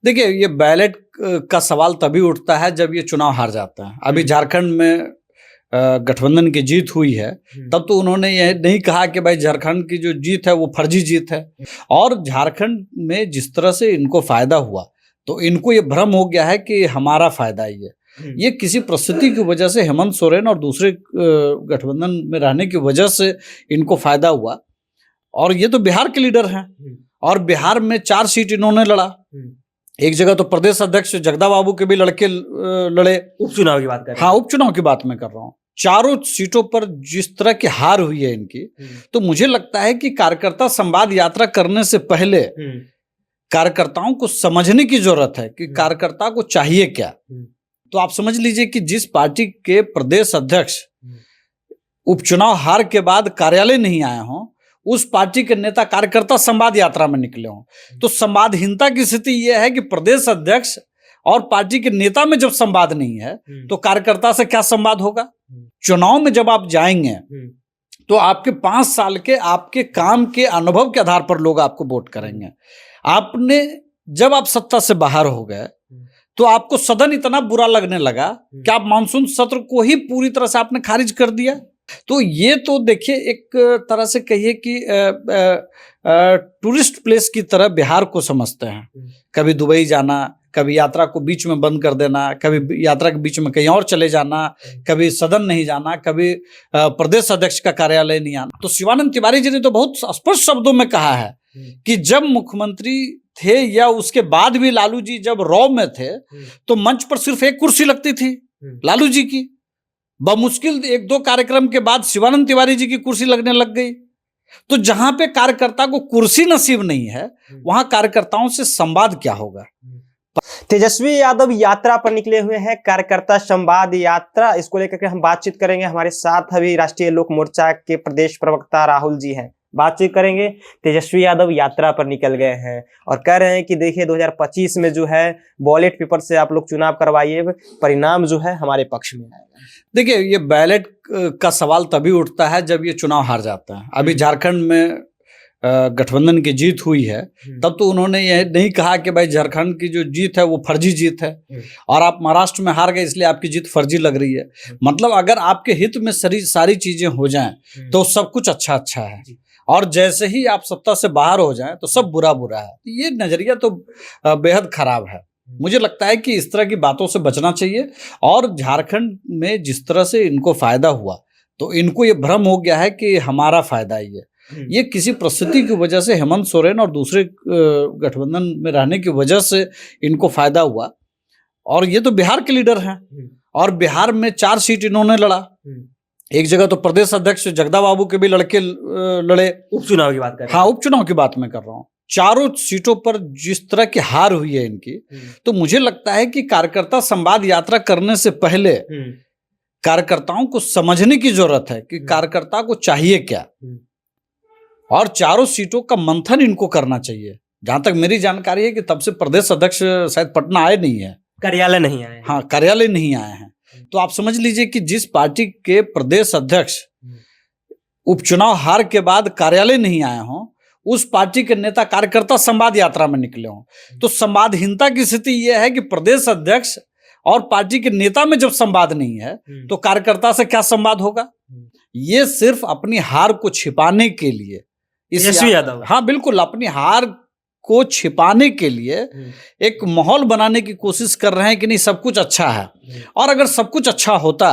देखिए, ये बैलेट का सवाल तभी उठता है जब ये चुनाव हार जाता है। अभी झारखंड में गठबंधन की जीत हुई है, तब तो उन्होंने यह नहीं कहा कि भाई झारखंड की जो जीत है वो फर्जी जीत है। और झारखंड में जिस तरह से इनको फायदा हुआ, तो इनको ये भ्रम हो गया है कि हमारा फायदा ही है। ये किसी परिस्थिति की वजह से हेमंत सोरेन और दूसरे गठबंधन में रहने की वजह से इनको फायदा हुआ। और ये तो बिहार के लीडर हैं, और बिहार में 4 सीट इन्होंने लड़ा। एक जगह तो प्रदेश अध्यक्ष जगदा बाबू के भी लड़के लड़े। उपचुनाव की बात कर रहे हैं। हाँ, उपचुनाव की बात मैं कर रहा हूँ। चारों सीटों पर जिस तरह की हार हुई है इनकी, तो मुझे लगता है कि कार्यकर्ता संवाद यात्रा करने से पहले कार्यकर्ताओं को समझने की जरूरत है कि कार्यकर्ता को चाहिए क्या। तो आप समझ लीजिए कि जिस पार्टी के प्रदेश अध्यक्ष उपचुनाव हार के बाद कार्यालय नहीं आए हों, उस पार्टी के नेता कार्यकर्ता संवाद यात्रा में निकले हों, तो संवादहीनता की स्थिति यह है कि प्रदेश अध्यक्ष और पार्टी के नेता में जब संवाद नहीं है तो कार्यकर्ता से क्या संवाद होगा। चुनाव में जब आप जाएंगे तो आपके 5 साल के आपके काम के अनुभव के आधार पर लोग आपको वोट करेंगे। आपने जब आप सत्ता से बाहर हो गए तो आपको सदन इतना बुरा लगने लगा कि आप मानसून सत्र को ही पूरी तरह से आपने खारिज कर दिया। तो ये तो देखिए, एक तरह से कहिए कि टूरिस्ट प्लेस की तरह बिहार को समझते हैं। कभी दुबई जाना, कभी यात्रा को बीच में बंद कर देना, कभी यात्रा के बीच में कहीं और चले जाना, कभी सदन नहीं जाना, कभी प्रदेश अध्यक्ष का कार्यालय नहीं आना। तो शिवानंद तिवारी जी ने तो बहुत स्पष्ट शब्दों में कहा है कि जब मुख्यमंत्री थे या उसके बाद भी लालू जी जब रॉ में थे तो मंच पर सिर्फ एक कुर्सी लगती थी लालू जी की। बमुश्किल 1-2 कार्यक्रम के बाद शिवानंद तिवारी जी की कुर्सी लगने लग गई। तो जहां पे कार्यकर्ता को कुर्सी नसीब नहीं है, वहां कार्यकर्ताओं से संवाद क्या होगा। तेजस्वी यादव यात्रा पर निकले हुए हैं, कार्यकर्ता संवाद यात्रा। इसको लेकर के हम बातचीत करेंगे। हमारे साथ अभी राष्ट्रीय लोक मोर्चा के प्रदेश प्रवक्ता राहुल जी हैं, बातचीत करेंगे। तेजस्वी यादव यात्रा पर निकल गए हैं और कह रहे हैं कि देखिए 2025 में जो है बैलेट पेपर से आप लोग चुनाव करवाइए, परिणाम जो है हमारे पक्ष में आएगा। देखिए, ये बैलेट का सवाल तभी उठता है जब ये चुनाव हार जाता है। अभी झारखंड में गठबंधन की जीत हुई है, तब तो उन्होंने यह नहीं कहा कि भाई झारखंड की जो जीत है वो फर्जी जीत है और आप महाराष्ट्र में हार गए इसलिए आपकी जीत फर्जी लग रही है। मतलब अगर आपके हित में सारी चीजें हो जाएं तो सब कुछ अच्छा है, और जैसे ही आप सत्ता से बाहर हो जाएं तो सब बुरा है। ये नजरिया तो बेहद खराब है। मुझे लगता है कि इस तरह की बातों से बचना चाहिए। और झारखंड में जिस तरह से इनको फायदा हुआ, तो इनको ये भ्रम हो गया है कि हमारा फायदा ही है। ये किसी परिस्थिति की वजह से हेमंत सोरेन और दूसरे गठबंधन में रहने की वजह से इनको फायदा हुआ। और ये तो बिहार के लीडर हैं, और बिहार में 4 सीट इन्होंने लड़ा। एक जगह तो प्रदेश अध्यक्ष जगदा बाबू के भी लड़के लड़े। उपचुनाव की बात कर रहे हैं। हाँ, उपचुनाव की बात मैं कर रहा हूँ। चारों सीटों पर जिस तरह की हार हुई है इनकी, तो मुझे लगता है कि कार्यकर्ता संवाद यात्रा करने से पहले कार्यकर्ताओं को समझने की जरूरत है कि कार्यकर्ता को चाहिए क्या, और चारों सीटों का मंथन इनको करना चाहिए। जहां तक मेरी जानकारी है कि तब से प्रदेश अध्यक्ष शायद पटना आए नहीं है, कार्यालय नहीं आए। हाँ, कार्यालय नहीं आए हैं। तो आप समझ लीजिए कि जिस पार्टी के प्रदेश अध्यक्ष उपचुनाव हार के बाद कार्यालय नहीं आए हों, उस पार्टी के नेता कार्यकर्ता संवाद यात्रा में निकले हों, तो संवादहीनता की स्थिति यह है कि प्रदेश अध्यक्ष और पार्टी के नेता में जब संवाद नहीं है तो कार्यकर्ता से क्या संवाद होगा। ये सिर्फ अपनी हार को छिपाने के लिए यादव, हाँ बिल्कुल, अपनी हार को छिपाने के लिए एक माहौल बनाने की कोशिश कर रहे हैं कि नहीं सब कुछ अच्छा है। और अगर सब कुछ अच्छा होता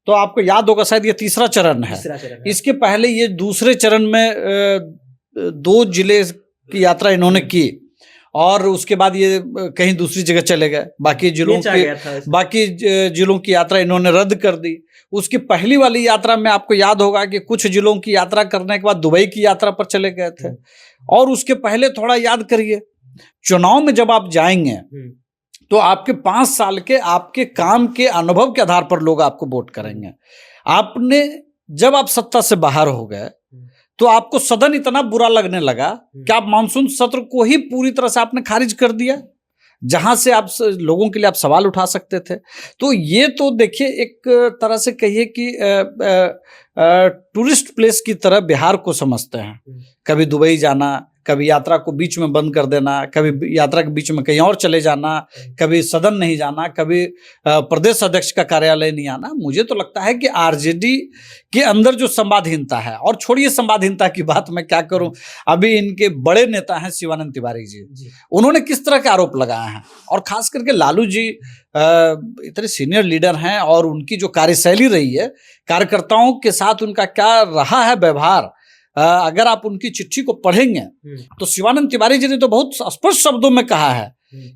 तो आपको याद होगा, शायद ये तीसरा चरण है। इसके पहले ये दूसरे चरण में 2 जिले की यात्रा इन्होंने की, और उसके बाद ये कहीं दूसरी जगह चले गए। बाकी जिलों की यात्रा इन्होंने रद्द कर दी। उसकी पहली वाली यात्रा में आपको याद होगा कि कुछ जिलों की यात्रा करने के बाद दुबई की यात्रा पर चले गए थे। और उसके पहले थोड़ा याद करिए, चुनाव में जब आप जाएंगे तो आपके 5 साल के आपके काम के अनुभव के आधार पर लोग आपको वोट करेंगे। आपने जब आप सत्ता से बाहर हो गए तो आपको सदन इतना बुरा लगने लगा कि आप मानसून सत्र को ही पूरी तरह से आपने खारिज कर दिया, जहां से आप लोगों के लिए आप सवाल उठा सकते थे। तो ये तो देखिए, एक तरह से कहिए कि टूरिस्ट प्लेस की तरह बिहार को समझते हैं। कभी दुबई जाना, कभी यात्रा को बीच में बंद कर देना, कभी यात्रा के बीच में कहीं और चले जाना, कभी सदन नहीं जाना, कभी प्रदेश अध्यक्ष का कार्यालय नहीं आना। मुझे तो लगता है कि आरजेडी के अंदर जो संवादहीनता है, और छोड़िए संवादहीनता की बात, मैं क्या करूं, अभी इनके बड़े नेता हैं शिवानंद तिवारी जी, उन्होंने किस तरह के आरोप लगाए हैं, और खास करके लालू जी इतने सीनियर लीडर हैं और उनकी जो कार्यशैली रही है, कार्यकर्ताओं के साथ उनका क्या रहा है व्यवहार, अगर आप उनकी चिट्ठी को पढ़ेंगे तो शिवानंद तिवारी जी ने तो बहुत स्पष्ट शब्दों में कहा है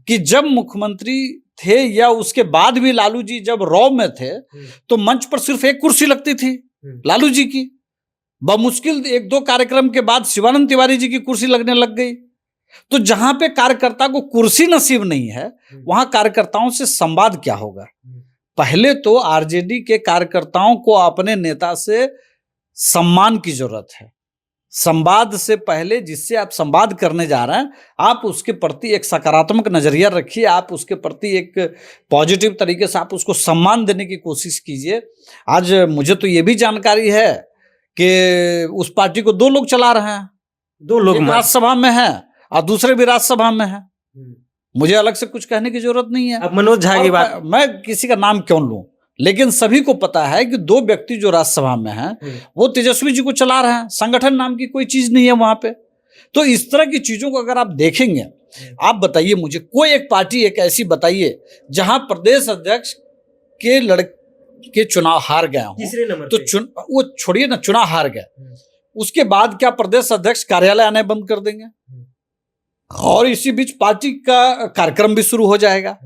कि जब मुख्यमंत्री थे या उसके बाद भी लालू जी जब रॉ में थे तो मंच पर सिर्फ एक कुर्सी लगती थी लालू जी की, बमुश्किल 1-2 कार्यक्रम के बाद शिवानंद तिवारी जी की कुर्सी लगने लग गई। तो जहां पे कार्यकर्ता को कुर्सी नसीब नहीं है, वहां कार्यकर्ताओं से संवाद क्या होगा। पहले तो आरजेडी के कार्यकर्ताओं को अपने नेता से सम्मान की जरूरत है। संवाद से पहले जिससे आप संवाद करने जा रहे हैं, आप उसके प्रति एक सकारात्मक नजरिया रखिए, आप उसके प्रति एक पॉजिटिव तरीके से आप उसको सम्मान देने की कोशिश कीजिए। आज मुझे तो ये भी जानकारी है कि उस पार्टी को 2 लोग चला रहे हैं, 2 लोग राज्यसभा में है और दूसरे भी राज्यसभा में है। मुझे अलग से कुछ कहने की जरूरत नहीं है। अब मनोज झा की बात, मैं किसी का नाम क्यों लूं, लेकिन सभी को पता है कि 2 व्यक्ति जो राज्यसभा में हैं वो तेजस्वी जी को चला रहे हैं। संगठन नाम की कोई चीज नहीं है वहां पे। तो इस तरह की चीजों को अगर आप देखेंगे, आप बताइए मुझे कोई एक पार्टी एक ऐसी बताइए जहां प्रदेश अध्यक्ष के लड़के चुनाव हार गए हों, तीसरे नंबर तो वो छोड़िए ना, चुनाव हार गए, उसके बाद क्या प्रदेश अध्यक्ष कार्यालय आने बंद कर देंगे और इसी बीच पार्टी का कार्यक्रम भी शुरू हो जाएगा।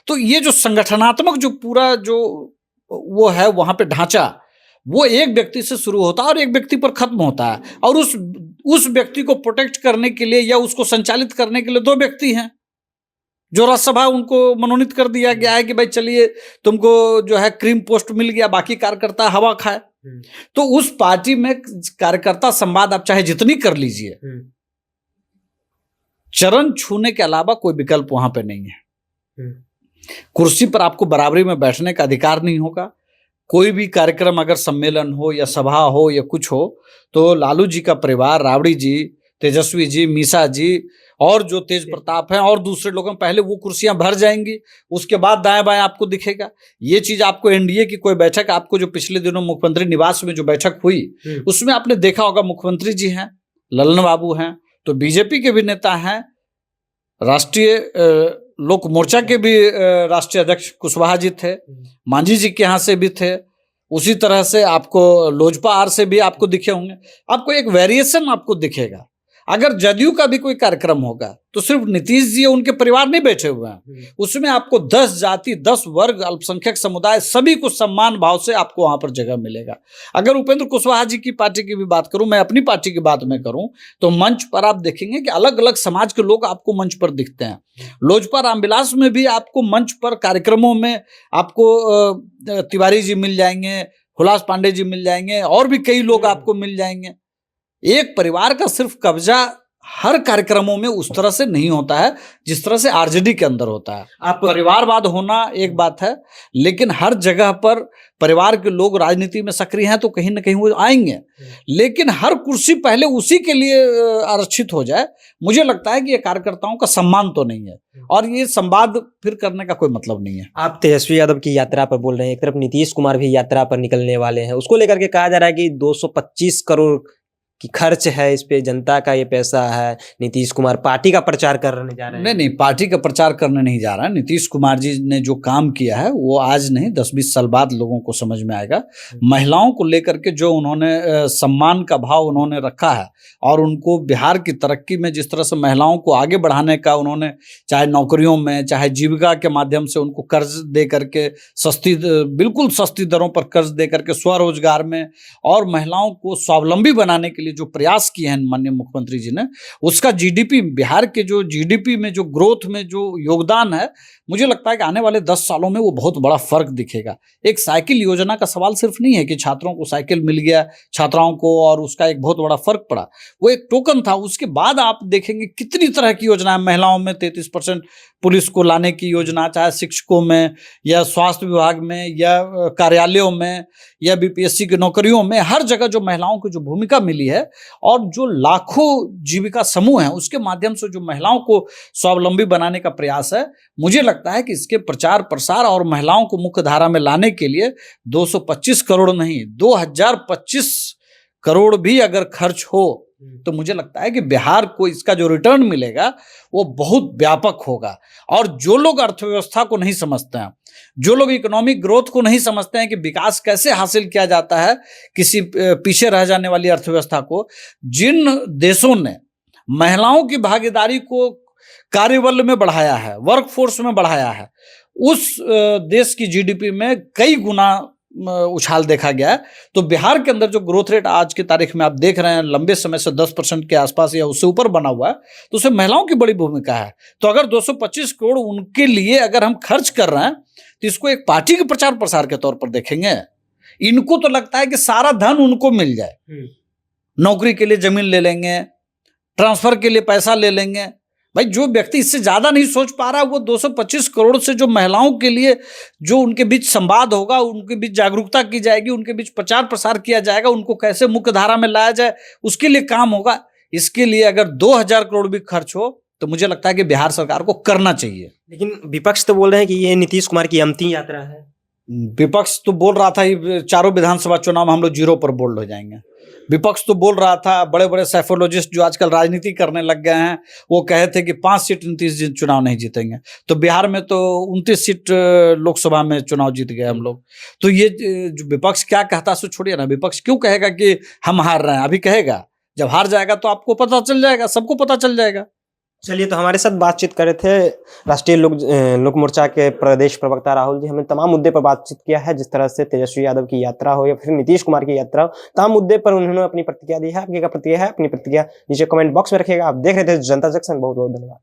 तो ये जो संगठनात्मक जो पूरा जो वो है वहां पे ढांचा, वो एक व्यक्ति से शुरू होता है और एक व्यक्ति पर खत्म होता है, और उस व्यक्ति को प्रोटेक्ट करने के लिए या उसको संचालित करने के लिए 2 व्यक्ति हैं जो राज्यसभा उनको मनोनीत कर दिया गया है कि भाई चलिए तुमको जो है क्रीम पोस्ट मिल गया, बाकी कार्यकर्ता हवा खाए। तो उस पार्टी में कार्यकर्ता संवाद आप चाहे जितनी कर लीजिए, चरण छूने के अलावा कोई विकल्प वहां पे नहीं है। कुर्सी पर आपको बराबरी में बैठने का अधिकार नहीं होगा। कोई भी कार्यक्रम अगर सम्मेलन हो या सभा हो या कुछ हो, तो लालू जी का परिवार, राबड़ी जी, तेजस्वी जी, मीसा जी और जो तेज प्रताप हैं और दूसरे लोगों, पहले वो कुर्सियां भर जाएंगी, उसके बाद दाएं बाएं आपको दिखेगा। ये चीज आपको एनडीए की कोई बैठक, आपको जो पिछले दिनों मुख्यमंत्री निवास में जो बैठक हुई उसमें आपने देखा होगा, मुख्यमंत्री जी हैं, ललन बाबू हैं, तो बीजेपी के भी नेता हैं, राष्ट्रीय लोक मोर्चा के भी राष्ट्रीय अध्यक्ष कुशवाहा जी थे, मांझी जी के यहाँ से भी थे, उसी तरह से आपको लोजपा आर से भी आपको दिखे होंगे। आपको एक वेरिएशन आपको दिखेगा। अगर जदयू का भी कोई कार्यक्रम होगा तो सिर्फ नीतीश जी उनके परिवार नहीं बैठे हुए हैं, उसमें आपको 10 जाति, 10 वर्ग, अल्पसंख्यक समुदाय सभी को सम्मान भाव से आपको वहां पर जगह मिलेगा। अगर उपेंद्र कुशवाहा जी की पार्टी की भी बात करूं, मैं अपनी पार्टी की बात में करूं, तो मंच पर आप देखेंगे कि अलग अलग समाज के लोग आपको मंच पर दिखते हैं। लोजपा रामविलास में भी आपको मंच पर कार्यक्रमों में आपको तिवारी जी मिल जाएंगे, हुलास पांडे जी मिल जाएंगे और भी कई लोग आपको मिल जाएंगे। एक परिवार का सिर्फ कब्जा हर कार्यक्रमों में उस तरह से नहीं होता है जिस तरह से आरजेडी के अंदर होता है। आप परिवारवाद होना एक बात है, लेकिन हर जगह पर परिवार के लोग राजनीति में सक्रिय हैं तो कहीं ना कहीं वो आएंगे, लेकिन हर कुर्सी पहले उसी के लिए आरक्षित हो जाए, मुझे लगता है कि ये कार्यकर्ताओं का सम्मान तो नहीं है और ये संवाद फिर करने का कोई मतलब नहीं है। आप तेजस्वी यादव की यात्रा पर बोल रहे हैं, एक तरफ नीतीश कुमार भी यात्रा पर निकलने वाले हैं, उसको लेकर के कहा जा रहा है कि 225 करोड़ कि खर्च है, इस पे जनता का ये पैसा है, नीतीश कुमार पार्टी का प्रचार करने जा रहे हैं। नहीं, पार्टी का प्रचार करने नहीं जा रहा है। नीतीश कुमार जी ने जो काम किया है वो आज नहीं 10-20 साल बाद लोगों को समझ में आएगा। महिलाओं को लेकर के जो उन्होंने सम्मान का भाव उन्होंने रखा है और उनको बिहार की तरक्की में जिस तरह से महिलाओं को आगे बढ़ाने का उन्होंने, चाहे नौकरियों में, चाहे जीविका के माध्यम से उनको कर्ज दे करके बिल्कुल सस्ती दरों पर कर्ज दे करके स्वरोजगार में और महिलाओं को स्वावलंबी बनाने के लिए जो प्रयास किए हैं माननीय मुख्यमंत्री जी ने, उसका जीडीपी, बिहार के जो जीडीपी में जो ग्रोथ में जो योगदान है, मुझे लगता है कि आने वाले 10 सालों में वो बहुत बड़ा फर्क दिखेगा। एक साइकिल योजना का सवाल सिर्फ नहीं है कि छात्रों को साइकिल मिल गया, छात्राओं को, और उसका एक बहुत बड़ा फर्क पड़ा, वो एक टोकन था। उसके बाद आप देखेंगे कितनी तरह की योजना है, महिलाओं में 33% पुलिस को लाने की योजना, चाहे शिक्षकों में या स्वास्थ्य विभाग में या कार्यालयों में या बीपीएससी की नौकरियों में, हर जगह जो महिलाओं को जो भूमिका मिली है है, और जो लाखों जीविका समूह हैं उसके माध्यम से जो महिलाओं को स्वावलंबी बनाने का प्रयास है, मुझे लगता है कि इसके प्रचार प्रसार और महिलाओं को मुख्य धारा में लाने के लिए 225 करोड़ नहीं, 2025 करोड़ भी अगर खर्च हो तो मुझे लगता है कि बिहार को इसका जो रिटर्न मिलेगा वो बहुत व्यापक होगा। और जो लोग अर्थव्यवस्था को नहीं समझते हैं, जो लोग इकोनॉमिक ग्रोथ को नहीं समझते हैं कि विकास कैसे हासिल किया जाता है किसी पीछे रह जाने वाली अर्थव्यवस्था को, जिन देशों ने महिलाओं की भागीदारी को कार्यबल में बढ़ाया है, वर्कफोर्स में बढ़ाया है, उस देश की जीडीपी में कई गुना उछाल देखा गया है। तो बिहार के अंदर जो ग्रोथ रेट आज की तारीख में आप देख रहे हैं, लंबे समय से 10% के आसपास या उससे ऊपर बना हुआ है, तो उसमें महिलाओं की बड़ी भूमिका है। तो अगर 225 करोड़ उनके लिए अगर हम खर्च कर रहे हैं तो इसको एक पार्टी के प्रचार प्रसार के तौर पर देखेंगे। इनको तो लगता है कि सारा धन उनको मिल जाए, नौकरी के लिए जमीन ले लेंगे, ट्रांसफर के लिए पैसा ले लेंगे। भाई जो व्यक्ति इससे ज्यादा नहीं सोच पा रहा है, वो 225 करोड़ से जो महिलाओं के लिए जो उनके बीच संवाद होगा, उनके बीच जागरूकता की जाएगी, उनके बीच प्रचार प्रसार किया जाएगा, उनको कैसे मुख्य धारा में लाया जाए, उसके लिए काम होगा। इसके लिए अगर 2000 करोड़ भी खर्च हो तो मुझे लगता है कि बिहार सरकार को करना चाहिए। लेकिन विपक्ष तो बोल रहे हैं कि ये नीतीश कुमार की अंतिम यात्रा है। विपक्ष तो बोल रहा था ये चारों विधानसभा चुनाव में हम लोग जीरो पर बोल्ड हो जाएंगे। विपक्ष तो बोल रहा था, बड़े बड़े साइफोलॉजिस्ट जो आजकल राजनीति करने लग गए हैं, वो कहे थे कि 5 सीट 29 चुनाव नहीं जीतेंगे। तो बिहार में तो 29 सीट लोकसभा में चुनाव जीत गए हम लोग। तो ये जो विपक्ष क्या कहता सो छोड़िए ना, विपक्ष क्यों कहेगा कि हम हार रहे हैं? अभी कहेगा, जब हार जाएगा तो आपको पता चल जाएगा, सबको पता चल जाएगा। चलिए, तो हमारे साथ बातचीत कर रहे थे राष्ट्रीय लोक मोर्चा के प्रदेश प्रवक्ता राहुल जी। हमने तमाम मुद्दे पर बातचीत किया है, जिस तरह से तेजस्वी यादव की यात्रा हो या फिर नीतीश कुमार की यात्रा हो, तमाम मुद्दे पर उन्होंने अपनी प्रतिक्रिया दी है। आपकी क्या प्रतिक्रिया है? अपनी प्रतिक्रिया नीचे कमेंट बॉक्स में रखिएगा। आप देख रहे थे जनता जंक्शन। बहुत बहुत धन्यवाद।